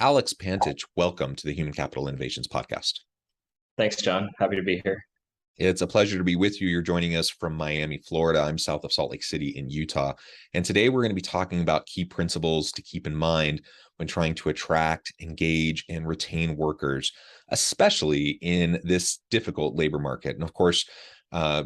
Alex Pantich, welcome to the Human Capital Innovations Podcast. Thanks, John. Happy to be here. It's a pleasure to be with you. You're joining us from Miami, Florida. I'm south of Salt Lake City in Utah. And today we're going to be talking about key principles to keep in mind when trying to attract, engage, and retain workers, especially in this difficult labor market. And of course,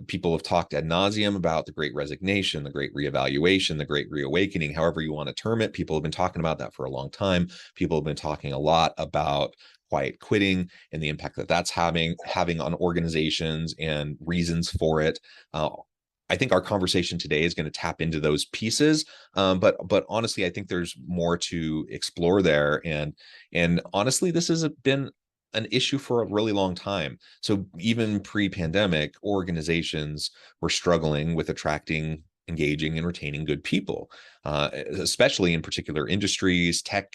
people have talked ad nauseum about the Great Resignation, the Great Reevaluation, the Great Reawakening, however you want to term it. People have been talking about that for a long time. People have been talking a lot about quiet quitting and the impact that that's having on organizations and reasons for it. I think our conversation today is going to tap into those pieces, but honestly, I think there's more to explore there. And honestly, this has been an issue for a really long time. So even pre-pandemic, organizations were struggling with attracting, engaging, and retaining good people, especially in particular industries, tech,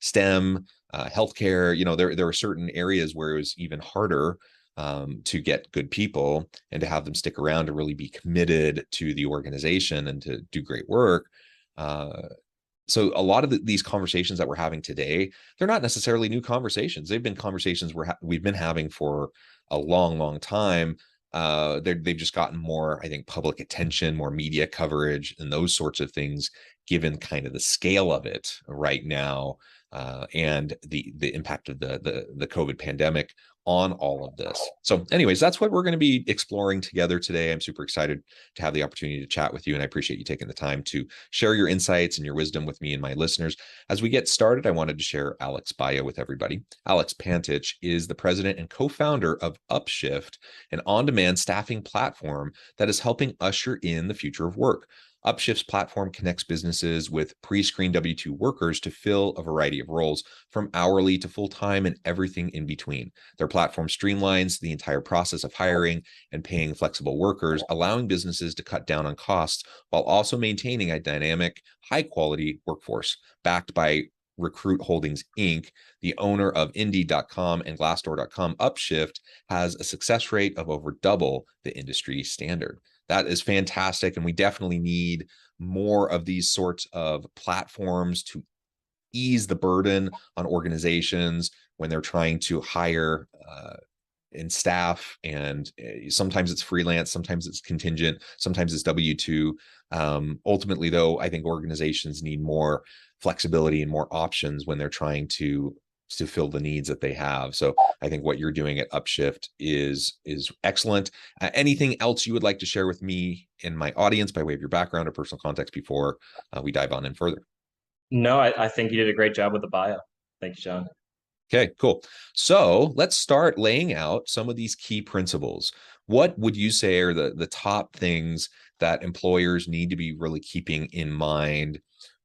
STEM, healthcare. There were certain areas where it was even harder to get good people and to have them stick around to really be committed to the organization and to do great work. So a lot of these conversations that we're having today, they're not necessarily new conversations. They've been conversations we've been having for a long, long time. They've just gotten more, I think, public attention, more media coverage, and those sorts of things, given kind of the scale of it right now, and the impact of the COVID pandemic on all of this. So anyways, that's what we're going to be exploring together today. I'm super excited to have the opportunity to chat with you, and I appreciate you taking the time to share your insights and your wisdom with me and my listeners. As we get started, I wanted to share Alex's bio with everybody. Alex Pantich is the president and co-founder of Upshift, an on-demand staffing platform that is helping usher in the future of work. Upshift's platform connects businesses with pre-screened W-2 workers to fill a variety of roles, from hourly to full-time and everything in between. Their platform streamlines the entire process of hiring and paying flexible workers, allowing businesses to cut down on costs while also maintaining a dynamic, high-quality workforce. Backed by Recruit Holdings, Inc., the owner of Indeed.com and Glassdoor.com, Upshift has a success rate of over double the industry standard. That is fantastic. And we definitely need more of these sorts of platforms to ease the burden on organizations when they're trying to hire and staff. And sometimes it's freelance, sometimes it's contingent, sometimes it's W-2. Ultimately, though, I think organizations need more flexibility and more options when they're trying to fill the needs that they have. So I think what you're doing at Upshift is excellent. Anything else you would like to share with me and my audience by way of your background or personal context before we dive on in further? No, I think you did a great job with the bio. Thank you, John. Okay, cool. So let's start laying out some of these key principles. What would you say are the top things that employers need to be really keeping in mind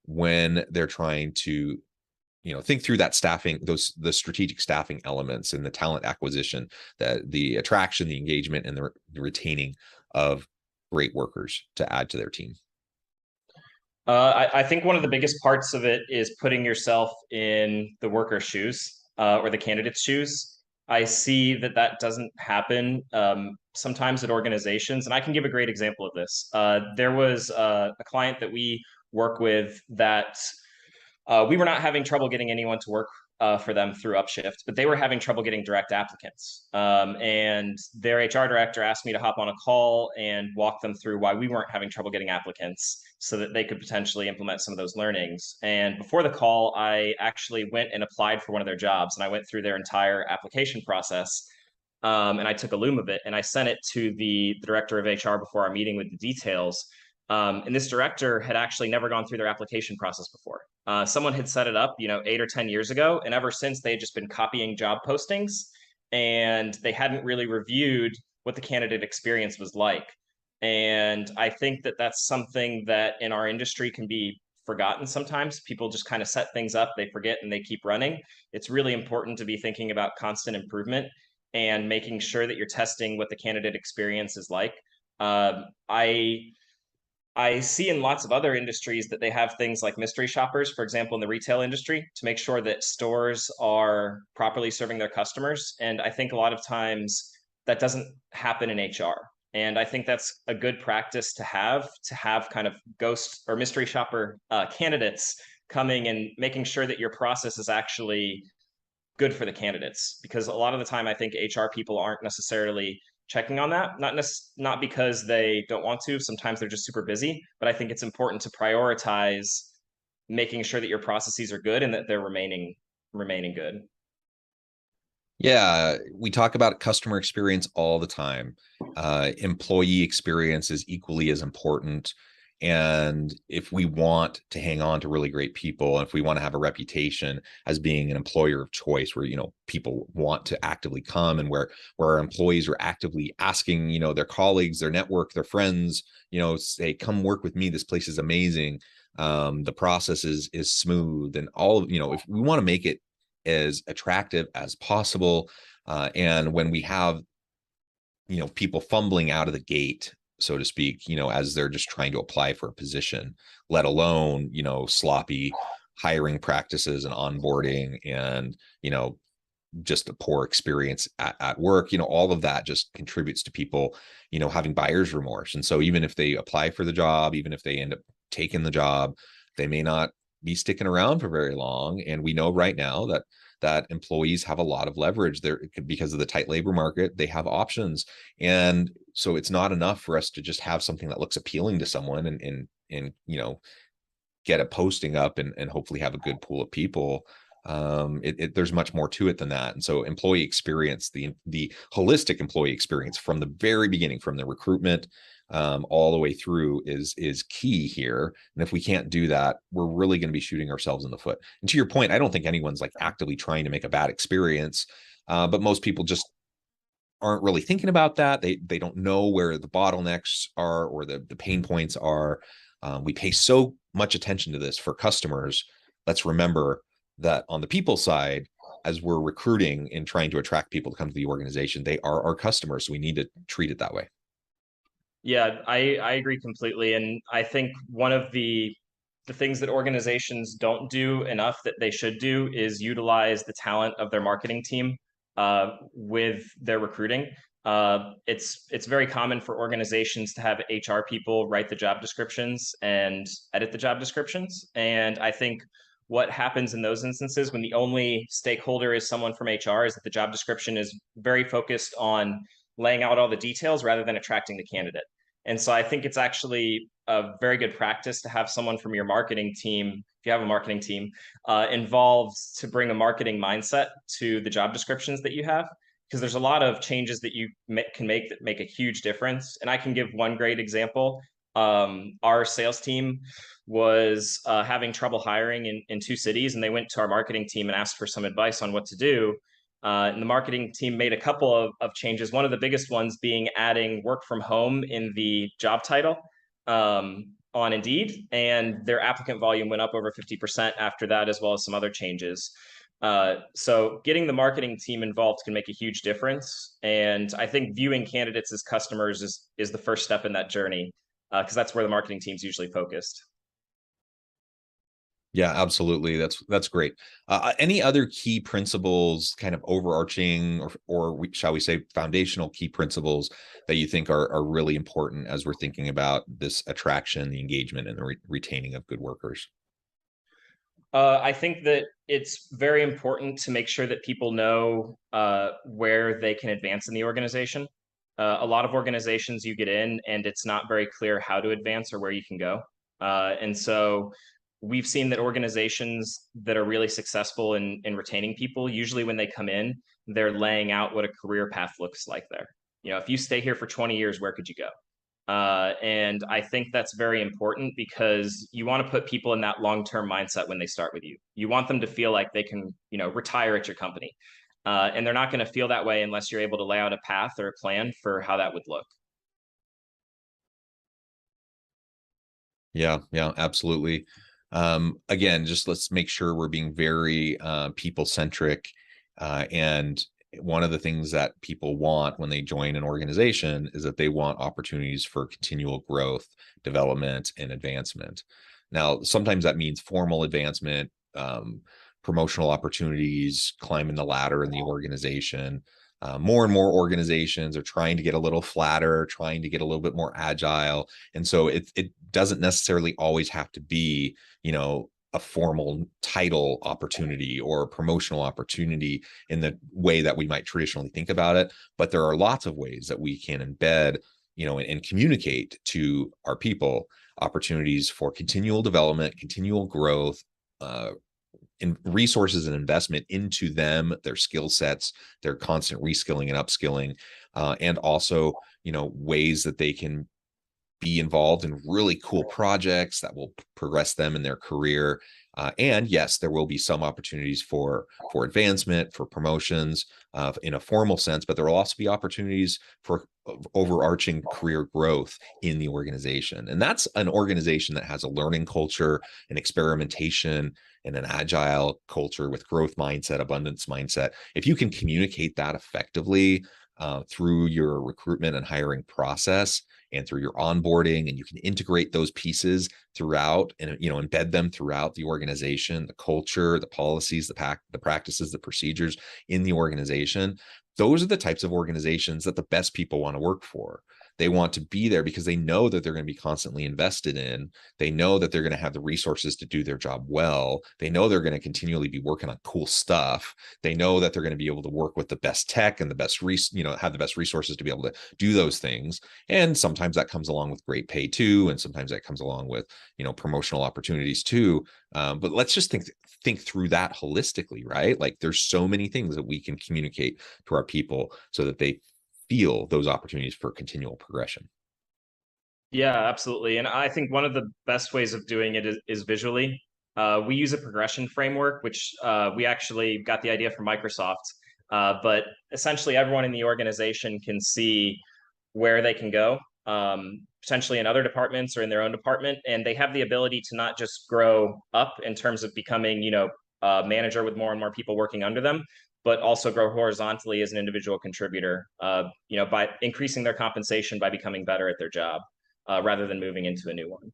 when they're trying to think through that staffing, the strategic staffing elements and the talent acquisition, the attraction, the engagement, and the retaining of great workers to add to their team? I think one of the biggest parts of it is putting yourself in the worker's shoes, or the candidate's shoes. I see that doesn't happen sometimes at organizations, and I can give a great example of this. There was a client that we work with that we were not having trouble getting anyone to work for them through Upshift, but they were having trouble getting direct applicants. And their HR director asked me to hop on a call and walk them through why we weren't having trouble getting applicants so that they could potentially implement some of those learnings. And before the call, I actually went and applied for one of their jobs, and I went through their entire application process. And I took a loom of it and I sent it to the director of HR before our meeting with the details. And this director had actually never gone through their application process before. Someone had set it up, 8 or 10 years ago, and ever since they had just been copying job postings, and they hadn't really reviewed what the candidate experience was like. And I think that that's something that in our industry can be forgotten sometimes. People just kind of set things up, they forget, and they keep running. It's really important to be thinking about constant improvement and making sure that you're testing what the candidate experience is like. I see in lots of other industries that they have things like mystery shoppers, for example, in the retail industry, to make sure that stores are properly serving their customers. And I think a lot of times that doesn't happen in HR. And I think that's a good practice to have kind of ghost or mystery shopper candidates coming and making sure that your process is actually good for the candidates. Because a lot of the time, I think HR people aren't necessarily checking on that. Not because they don't want to. Sometimes they're just super busy. But I think it's important to prioritize making sure that your processes are good and that they're remaining good. Yeah, we talk about customer experience all the time. Employee experience is equally as important. And if we want to hang on to really great people, and if we want to have a reputation as being an employer of choice, where people want to actively come, and where our employees are actively asking their colleagues, their network, their friends, say, come work with me. This place is amazing. The process is smooth, and all of if we want to make it as attractive as possible. And when we have, people fumbling out of the gate, so to speak, as they're just trying to apply for a position, let alone, sloppy hiring practices and onboarding and, just a poor experience at work, all of that just contributes to people, having buyer's remorse. And so even if they apply for the job, even if they end up taking the job, they may not be sticking around for very long. And we know right now that employees have a lot of leverage there because of the tight labor market. They have options. And so it's not enough for us to just have something that looks appealing to someone and get a posting up and hopefully have a good pool of people. There's much more to it than that. And so employee experience, the holistic employee experience from the very beginning, from the recruitment all the way through is key here. And if we can't do that, we're really going to be shooting ourselves in the foot. And to your point, I don't think anyone's like actively trying to make a bad experience, but most people just aren't really thinking about that. They don't know where the bottlenecks are or the pain points are. We pay so much attention to this for customers. Let's remember that on the people side, as we're recruiting and trying to attract people to come to the organization, they are our customers. So we need to treat it that way. Yeah, I agree completely. And I think one of the things that organizations don't do enough that they should do is utilize the talent of their marketing team with their recruiting. It's very common for organizations to have HR people write the job descriptions and edit the job descriptions. And I think what happens in those instances when the only stakeholder is someone from HR is that the job description is very focused on laying out all the details rather than attracting the candidate. And so I think it's actually a very good practice to have someone from your marketing team, if you have a marketing team, involved to bring a marketing mindset to the job descriptions that you have. Because there's a lot of changes that you can make that make a huge difference. And I can give one great example. Our sales team was having trouble hiring in two cities, and they went to our marketing team and asked for some advice on what to do. And the marketing team made a couple of changes. One of the biggest ones being adding work from home in the job title on Indeed, and their applicant volume went up over 50% after that, as well as some other changes. So getting the marketing team involved can make a huge difference. And I think viewing candidates as customers is the first step in that journey, because that's where the marketing team's usually focused. Yeah, absolutely. That's great. Any other key principles, kind of overarching, or shall we say, foundational key principles that you think are really important as we're thinking about this attraction, the engagement, and the retaining of good workers? I think that it's very important to make sure that people know where they can advance in the organization. A lot of organizations you get in and it's not very clear how to advance or where you can go. And so we've seen that organizations that are really successful in retaining people, usually when they come in, they're laying out what a career path looks like there. If you stay here for 20 years, where could you go? And I think that's very important because you want to put people in that long-term mindset when they start with you. You want them to feel like they can, retire at your company. And they're not going to feel that way unless you're able to lay out a path or a plan for how that would look. Yeah, absolutely. Again, just let's make sure we're being very people centric. And one of the things that people want when they join an organization is that they want opportunities for continual growth, development, and advancement. Now, sometimes that means formal advancement, promotional opportunities, climbing the ladder in the organization. More and more organizations are trying to get a little flatter, trying to get a little bit more agile. And so it doesn't necessarily always have to be, a formal title opportunity or a promotional opportunity in the way that we might traditionally think about it. But there are lots of ways that we can embed, and communicate to our people opportunities for continual development, continual growth, in resources and investment into them, their skill sets, their constant reskilling and upskilling, and also, ways that they can be involved in really cool projects that will progress them in their career. And yes, there will be some opportunities for advancement, for promotions in a formal sense, but there will also be opportunities for overarching career growth in the organization. And that's an organization that has a learning culture, an experimentation, and an agile culture with growth mindset, abundance mindset. If you can communicate that effectively through your recruitment and hiring process, and through your onboarding, and you can integrate those pieces throughout and embed them throughout the organization, the culture, the policies, the practices, the procedures in the organization. Those are the types of organizations that the best people want to work for. They want to be there because they know that they're going to be constantly invested in. They know that they're going to have the resources to do their job well. They know they're going to continually be working on cool stuff. They know that they're going to be able to work with the best tech and the best, have the best resources to be able to do those things. And sometimes that comes along with great pay too. And sometimes that comes along with, promotional opportunities too. But let's just think through that holistically, right? Like there's so many things that we can communicate to our people so that they feel those opportunities for continual progression. Yeah, absolutely. And I think one of the best ways of doing it is visually. We use a progression framework, which we actually got the idea from Microsoft. But essentially, everyone in the organization can see where they can go, potentially in other departments or in their own department. And they have the ability to not just grow up in terms of becoming, a manager with more and more people working under them, but also grow horizontally as an individual contributor, by increasing their compensation by becoming better at their job, rather than moving into a new one.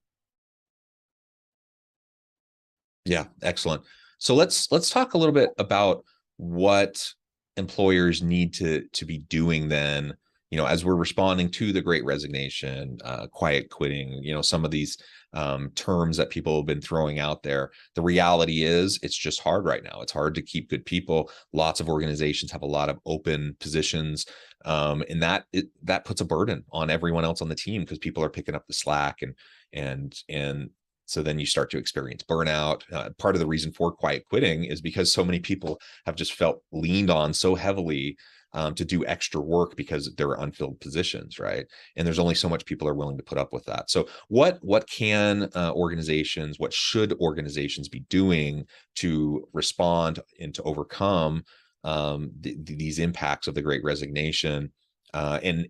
Yeah, excellent. So let's talk a little bit about what employers need to be doing then, as we're responding to the Great Resignation, quiet quitting, some of these terms that people have been throwing out there. The reality is it's just hard right now. It's hard to keep good people. Lots of organizations have a lot of open positions. And that puts a burden on everyone else on the team because people are picking up the slack and so then you start to experience burnout. Part of the reason for quiet quitting is because so many people have just felt leaned on so heavily to do extra work because there are unfilled positions, right? And there's only so much people are willing to put up with that. So what can organizations, what should organizations be doing to respond and to overcome these impacts of the Great Resignation? And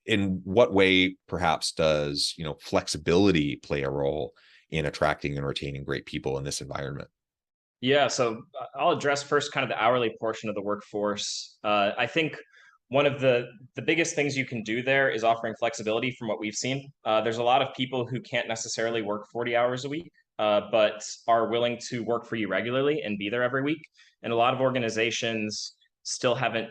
in what way, perhaps, does flexibility play a role in attracting and retaining great people in this environment? Yeah, so I'll address first kind of the hourly portion of the workforce. I think one of the biggest things you can do there is offering flexibility from what we've seen. There's a lot of people who can't necessarily work 40 hours a week, but are willing to work for you regularly and be there every week. And a lot of organizations still haven't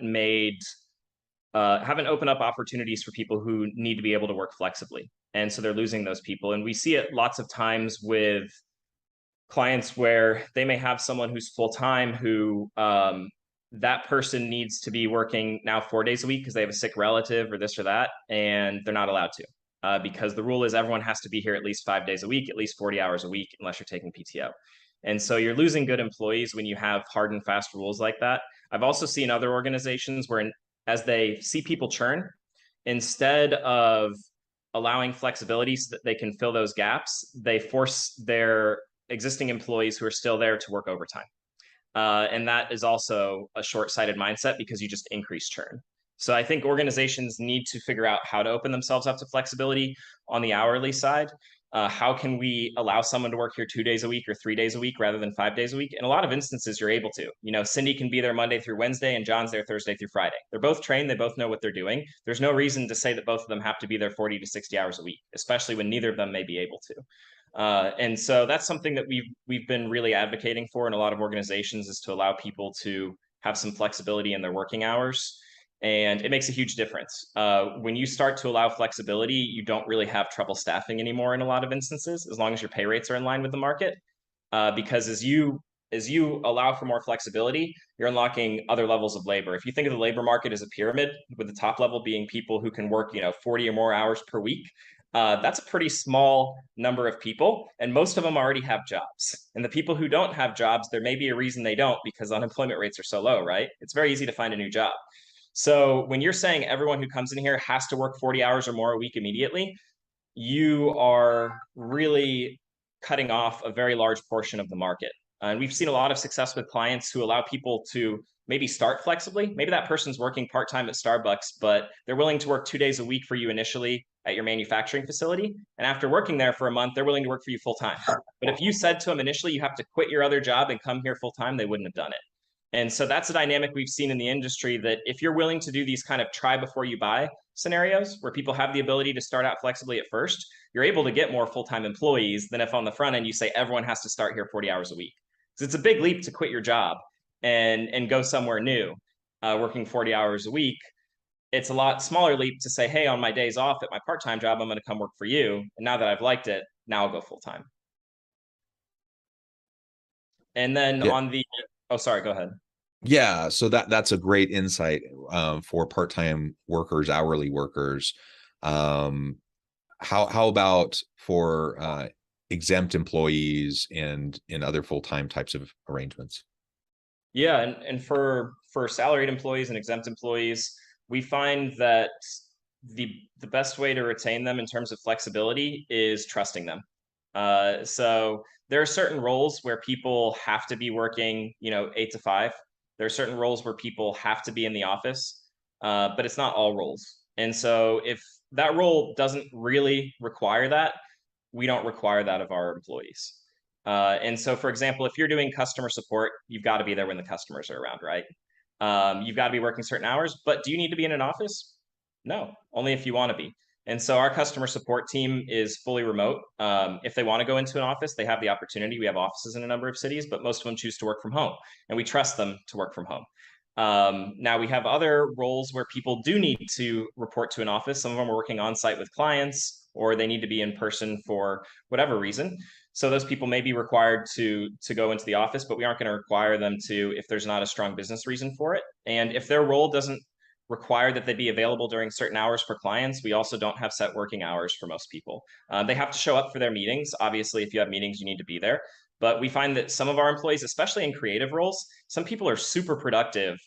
opened up opportunities for people who need to be able to work flexibly. And so they're losing those people. And we see it lots of times with clients where they may have someone who's full-time who that person needs to be working now 4 days a week because they have a sick relative or this or that, and they're not allowed to because the rule is everyone has to be here at least 5 days a week, at least 40 hours a week, unless you're taking PTO. And so you're losing good employees when you have hard and fast rules like that. I've also seen other organizations where as they see people churn, instead of allowing flexibility so that they can fill those gaps, they force their existing employees who are still there to work overtime. And that is also a short-sighted mindset because you just increase churn. So I think organizations need to figure out how to open themselves up to flexibility on the hourly side. How can we allow someone to work here 2 days a week or 3 days a week rather than 5 days a week? In a lot of instances, you're able to. Cindy can be there Monday through Wednesday and John's there Thursday through Friday. They're both trained. They both know what they're doing. There's no reason to say that both of them have to be there 40 to 60 hours a week, especially when neither of them may be able to. And so that's something that we've been really advocating for in a lot of organizations, is to allow people to have some flexibility in their working hours. And it makes a huge difference. When you start to allow flexibility, you don't really have trouble staffing anymore in a lot of instances, as long as your pay rates are in line with the market. because as you allow for more flexibility, you're unlocking other levels of labor. If you think of the labor market as a pyramid, with the top level being people who can work 40 or more hours per week, that's a pretty small number of people, and most of them already have jobs. And the people who don't have jobs, there may be a reason they don't, because unemployment rates are so low, right? It's very easy to find a new job. So when you're saying everyone who comes in here has to work 40 hours or more a week immediately, you are really cutting off a very large portion of the market. And we've seen a lot of success with clients who allow people to maybe start flexibly. Maybe that person's working part-time at Starbucks, but they're willing to work 2 days a week for you initially at your manufacturing facility. And after working there for a month, they're willing to work for you full-time. But if you said to them initially, you have to quit your other job and come here full-time, they wouldn't have done it. And so that's a dynamic we've seen in the industry, that if you're willing to do these kind of try before you buy scenarios where people have the ability to start out flexibly at first, you're able to get more full-time employees than if on the front end you say everyone has to start here 40 hours a week. Because it's a big leap to quit your job and go somewhere new, working 40 hours a week. It's a lot smaller leap to say, hey, on my days off at my part-time job, I'm going to come work for you. And now that I've liked it, now I'll go full-time. And then Yeah. on the, oh, sorry, go ahead. Yeah, so that's a great insight for part-time workers, hourly workers. How about for exempt employees and other full-time types of arrangements? Yeah, and for salaried employees and exempt employees, we find that the best way to retain them in terms of flexibility is trusting them. So there are certain roles where people have to be working, 8 to 5. There are certain roles where people have to be in the office, but it's not all roles. And so if that role doesn't really require that, we don't require that of our employees. And so, for example, if you're doing customer support, you've got to be there when the customers are around, right? You've got to be working certain hours, but do you need to be in an office? No, only if you want to be. And so our customer support team is fully remote. If they want to go into an office, they have the opportunity. We have offices in a number of cities, but most of them choose to work from home, and we trust them to work from home. Now we have other roles where people do need to report to an office. Some of them are working on site with clients, or they need to be in person for whatever reason. So those people may be required to go into the office, but we aren't going to require them to if there's not a strong business reason for it. And if their role doesn't require that they be available during certain hours for clients, we also don't have set working hours for most people. They have to show up for their meetings. Obviously, if you have meetings, you need to be there. But we find that some of our employees, especially in creative roles, some people are super productive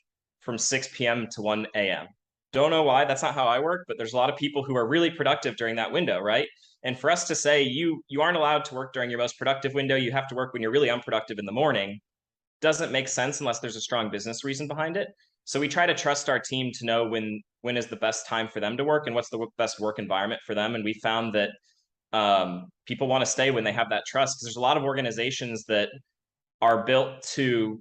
from 6 p.m. to 1 a.m. Don't know why. That's not how I work, but there's a lot of people who are really productive during that window, right? And for us to say you aren't allowed to work during your most productive window, you have to work when you're really unproductive in the morning, doesn't make sense unless there's a strong business reason behind it. So we try to trust our team to know when is the best time for them to work and what's the best work environment for them. And we found that people want to stay when they have that trust, because there's a lot of organizations that are built to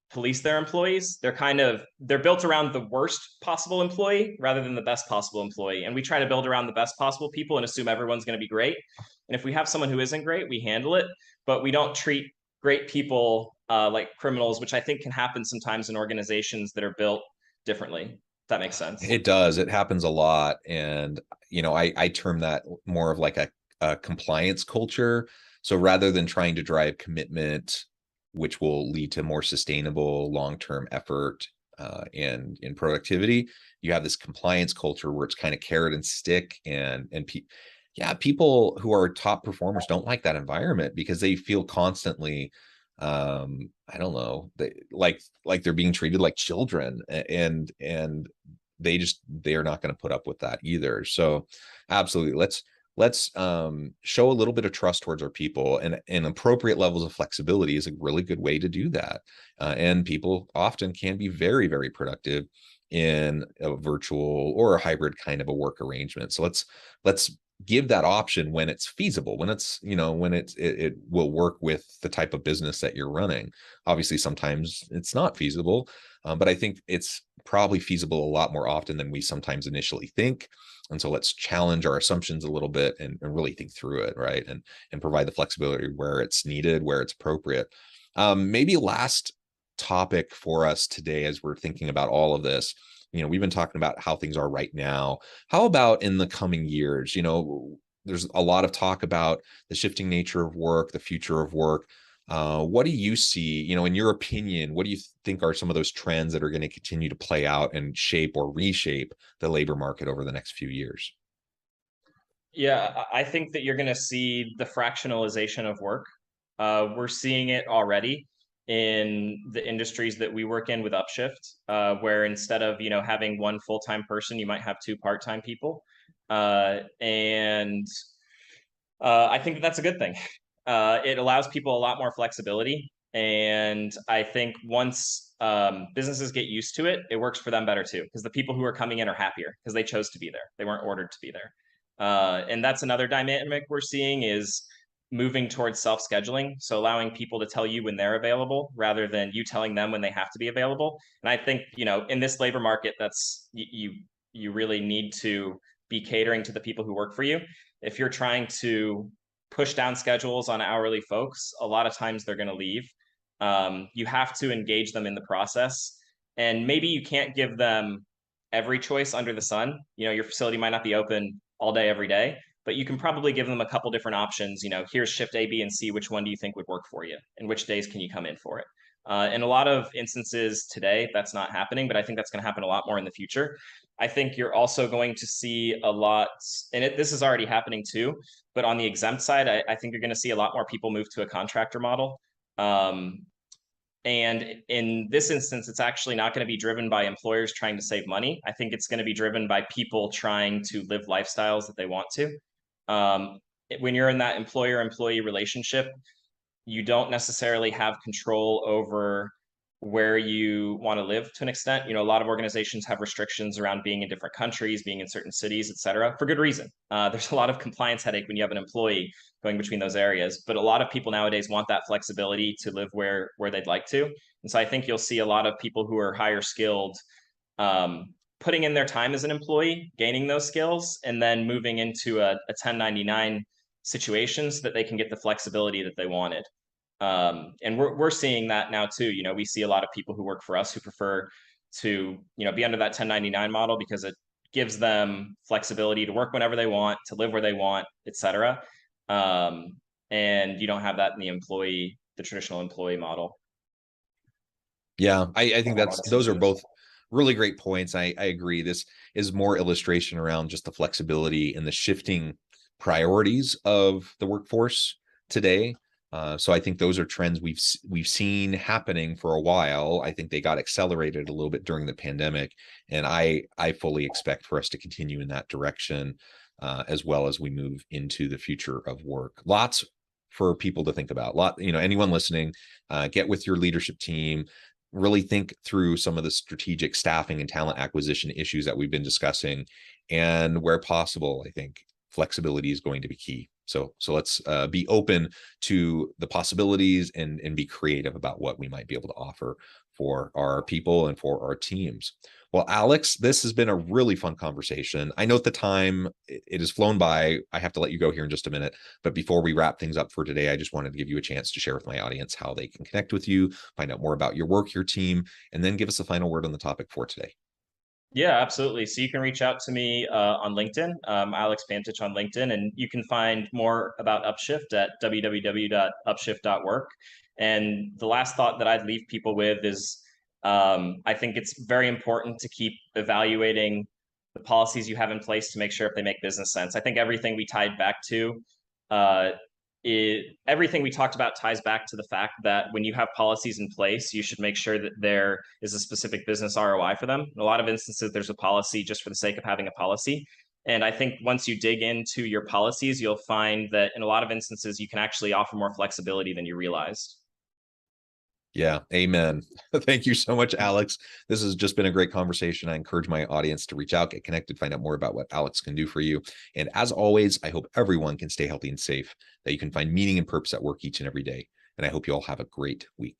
police their employees. They're built around the worst possible employee rather than the best possible employee. And we try to build around the best possible people and assume everyone's going to be great. And if we have someone who isn't great, we handle it, but we don't treat great people like criminals, which I think can happen sometimes in organizations that are built differently. If that makes sense. It does. It happens a lot. And, I term that more of like a compliance culture. So rather than trying to drive commitment, which will lead to more sustainable long-term effort and in productivity, you have this compliance culture where it's kind of carrot and stick, and people who are top performers don't like that environment because they feel constantly I don't know, they like they're being treated like children, and they are not going to put up with that either. So absolutely, let's show a little bit of trust towards our people, and appropriate levels of flexibility is a really good way to do that. And people often can be very, very productive in a virtual or a hybrid kind of a work arrangement. So let's give that option when it's feasible, when it's, when it will work with the type of business that you're running. Obviously, sometimes it's not feasible, but I think it's probably feasible a lot more often than we sometimes initially think. And so let's challenge our assumptions a little bit and really think through it, right? And provide the flexibility where it's needed, where it's appropriate. Maybe last topic for us today, as we're thinking about all of this, we've been talking about how things are right now. How about in the coming years? There's a lot of talk about the shifting nature of work, the future of work. What do you see, in your opinion, what do you think are some of those trends that are going to continue to play out and shape or reshape the labor market over the next few years? Yeah, I think that you're going to see the fractionalization of work. We're seeing it already in the industries that we work in with Upshift, where instead of having one full-time person, you might have two part-time people, and I think that that's a good thing. It allows people a lot more flexibility, and I think once businesses get used to it, it works for them better too, because the people who are coming in are happier because they chose to be there. They weren't ordered to be there. And that's another dynamic we're seeing is moving towards self-scheduling. So allowing people to tell you when they're available rather than you telling them when they have to be available. And I think, in this labor market, that's you really need to be catering to the people who work for you. If you're trying to push down schedules on hourly folks, a lot of times they're going to leave. You have to engage them in the process. And maybe you can't give them every choice under the sun. Your facility might not be open all day, every day, but you can probably give them a couple different options. Here's shift A, B, and C. Which one do you think would work for you? And which days can you come in for it? In a lot of instances today, that's not happening, but I think that's going to happen a lot more in the future. I think you're also going to see a lot, and this is already happening too, but on the exempt side, I think you're going to see a lot more people move to a contractor model. And in this instance, it's actually not going to be driven by employers trying to save money. I think it's going to be driven by people trying to live lifestyles that they want to. When you're in that employer-employee relationship, you don't necessarily have control over where you want to live to an extent. A lot of organizations have restrictions around being in different countries, being in certain cities, et cetera, for good reason. There's a lot of compliance headache when you have an employee going between those areas, but a lot of people nowadays want that flexibility to live where they'd like to. And so I think you'll see a lot of people who are higher skilled putting in their time as an employee, gaining those skills, and then moving into a 1099 situation so that they can get the flexibility that they wanted. And we're seeing that now too. We see a lot of people who work for us who prefer to, be under that 1099 model because it gives them flexibility to work whenever they want, to live where they want, et cetera. And you don't have that in the traditional employee model. Yeah, I think those are both really great points. I agree. This is more illustration around just the flexibility and the shifting priorities of the workforce today. So I think those are trends we've seen happening for a while. I think they got accelerated a little bit during the pandemic, and I fully expect for us to continue in that direction as well as we move into the future of work. Lots for people to think about. Anyone listening, get with your leadership team. Really think through some of the strategic staffing and talent acquisition issues that we've been discussing, and where possible, I think flexibility is going to be key. So let's be open to the possibilities and be creative about what we might be able to offer for our people and for our teams. Well, Alex, this has been a really fun conversation. I note the time, it has flown by. I have to let you go here in just a minute. But before we wrap things up for today, I just wanted to give you a chance to share with my audience how they can connect with you, find out more about your work, your team, and then give us a final word on the topic for today. Yeah, absolutely. So you can reach out to me on LinkedIn, Alex Pantich on LinkedIn, and you can find more about Upshift at www.upshift.work. And the last thought that I'd leave people with is I think it's very important to keep evaluating the policies you have in place to make sure if they make business sense. I think everything we tied back to everything we talked about ties back to the fact that when you have policies in place, you should make sure that there is a specific business ROI for them. In a lot of instances, there's a policy just for the sake of having a policy. And I think once you dig into your policies, you'll find that in a lot of instances, you can actually offer more flexibility than you realized. Yeah, amen. Thank you so much, Alex. This has just been a great conversation. I encourage my audience to reach out, get connected, find out more about what Alex can do for you. And as always, I hope everyone can stay healthy and safe, that you can find meaning and purpose at work each and every day. And I hope you all have a great week.